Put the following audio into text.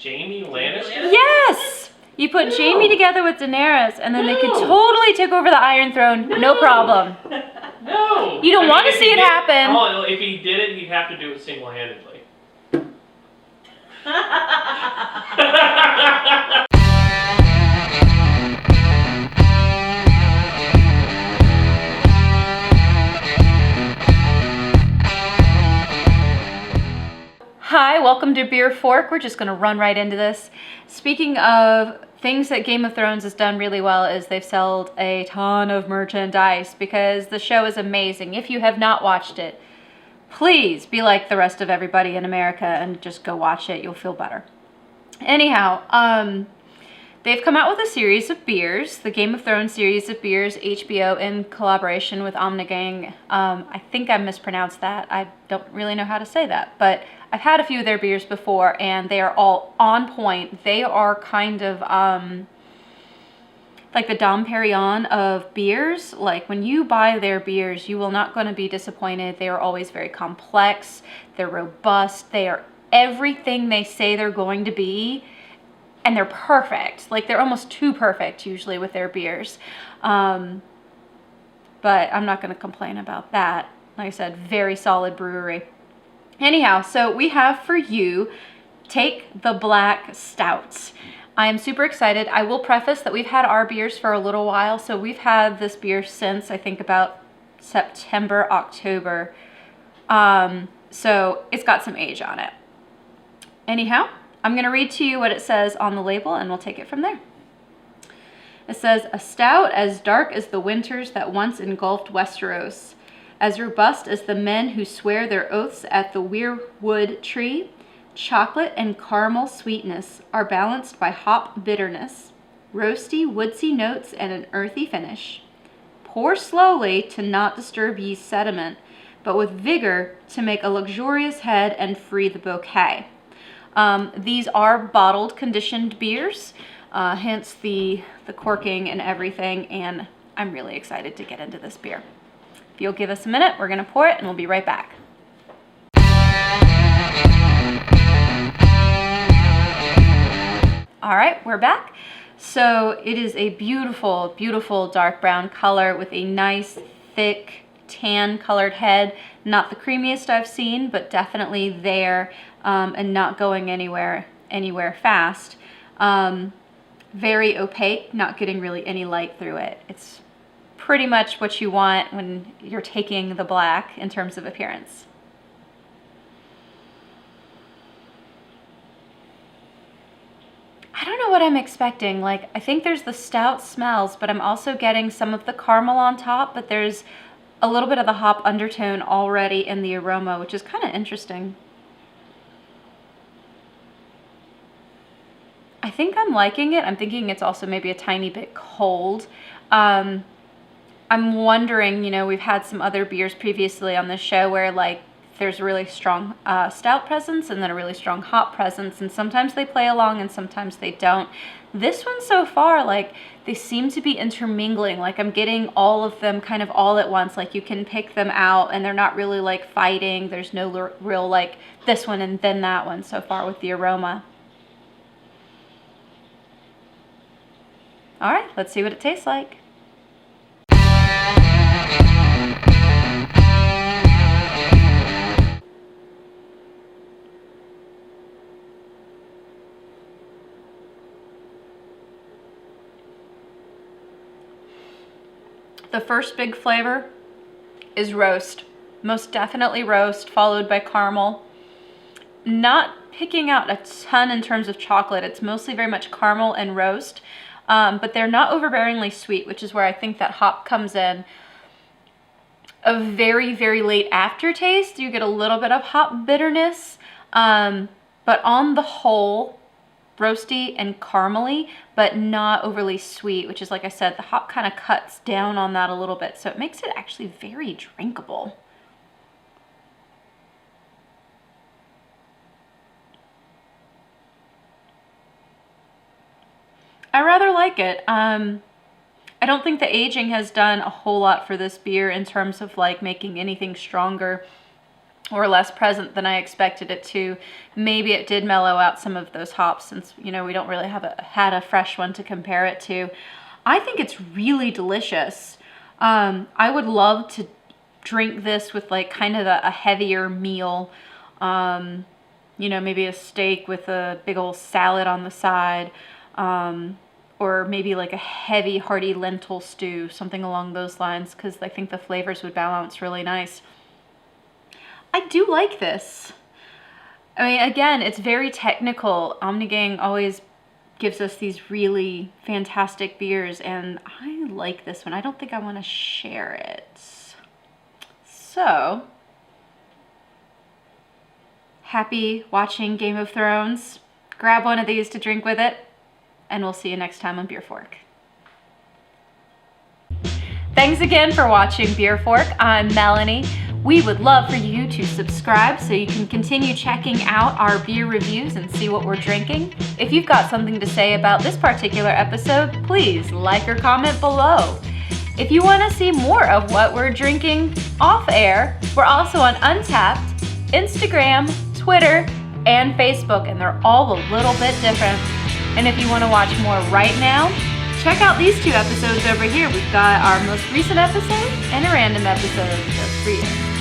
Jaime Lannister? Yes! You put Jaime together with Daenerys, and then they could totally take over the Iron Throne, no problem. No! You don't want to see it happen. Oh, if he did it, he'd have to do it single-handedly. Hi, welcome to BeerFork. We're just going to run right into this. Speaking of things that Game of Thrones has done really well is they've sold a ton of merchandise because the show is amazing. If you have not watched it, please be like the rest of everybody in America and just go watch it. You'll feel better. Anyhow, they've come out with a series of beers, the Game of Thrones series of beers, HBO in collaboration with Ommegang. I think I mispronounced that. I don't really know how to say that, but I've had a few of their beers before and they are all on point. They are kind of like the Dom Perignon of beers. Like when you buy their beers, you will not going to be disappointed. They are always very complex. They're robust. They are everything they say they're going to be. And they're perfect. Like they're almost too perfect usually with their beers. But I'm not going to complain about that. Like I said, very solid brewery. Anyhow, so we have for you Take the Black Stouts. I am super excited. I will preface that we've had our beers for a little while. So we've had this beer since I think about September, October. So it's got some age on it. Anyhow, I'm going to read to you what it says on the label and we'll take it from there. It says, a stout as dark as the winters that once engulfed Westeros, as robust as the men who swear their oaths at the weirwood tree, chocolate and caramel sweetness are balanced by hop bitterness, roasty, woodsy notes, and an earthy finish. Pour slowly to not disturb yeast sediment, but with vigor to make a luxurious head and free the bouquet. These are bottled conditioned beers, hence the corking and everything, and I'm really excited to get into this beer. If you'll give us a minute, we're going to pour it and we'll be right back. All right, we're back. So it is a beautiful, beautiful dark brown color with a nice, thick, tan colored head. Not the creamiest I've seen, but definitely there and not going anywhere fast. Very opaque, not getting really any light through it. It's pretty much what you want when you're taking the black in terms of appearance. I don't know what I'm expecting. Like, I think there's the stout smells, but I'm also getting some of the caramel on top, but there's a little bit of the hop undertone already in the aroma, which is kind of interesting. I think I'm liking it. I'm thinking it's also maybe a tiny bit cold. I'm wondering, you know, we've had some other beers previously on this show where like there's a really strong stout presence and then a really strong hop presence, and sometimes they play along and sometimes they don't. This one so far, like they seem to be intermingling. Like I'm getting all of them kind of all at once. Like you can pick them out and they're not really like fighting. There's no real like this one and then that one so far with the aroma. All right, let's see what it tastes like. The first big flavor is roast. Most definitely roast, followed by caramel. Not picking out a ton in terms of chocolate. It's mostly very much caramel and roast, but they're not overbearingly sweet, which is where I think that hop comes in. A very, very late aftertaste. You get a little bit of hop bitterness, but on the whole, roasty and caramely, but not overly sweet, which is, like I said, the hop kind of cuts down on that a little bit, so it makes it actually very drinkable. I rather like it. I don't think the aging has done a whole lot for this beer in terms of like making anything stronger. or less present than I expected it to. Maybe it did mellow out some of those hops since, you know, we don't really have had a fresh one to compare it to. I think it's really delicious. I would love to drink this with like kind of a heavier meal. You know, maybe a steak with a big old salad on the side. Or maybe like a heavy, hearty lentil stew, something along those lines, because I think the flavors would balance really nice. I do like this. I mean, again, it's very technical. Ommegang always gives us these really fantastic beers, and I like this one. I don't think I want to share it. So, happy watching Game of Thrones. Grab one of these to drink with it, and we'll see you next time on BeerFork. Thanks again for watching BeerFork. I'm Melanie. We would love for you to subscribe so you can continue checking out our beer reviews and see what we're drinking. If you've got something to say about this particular episode, please like or comment below. If you want to see more of what we're drinking off air, we're also on Untappd, Instagram, Twitter, and Facebook, and they're all a little bit different. And if you want to watch more right now, check out these 2 episodes over here. We've got our most recent episode and a random episode just for you.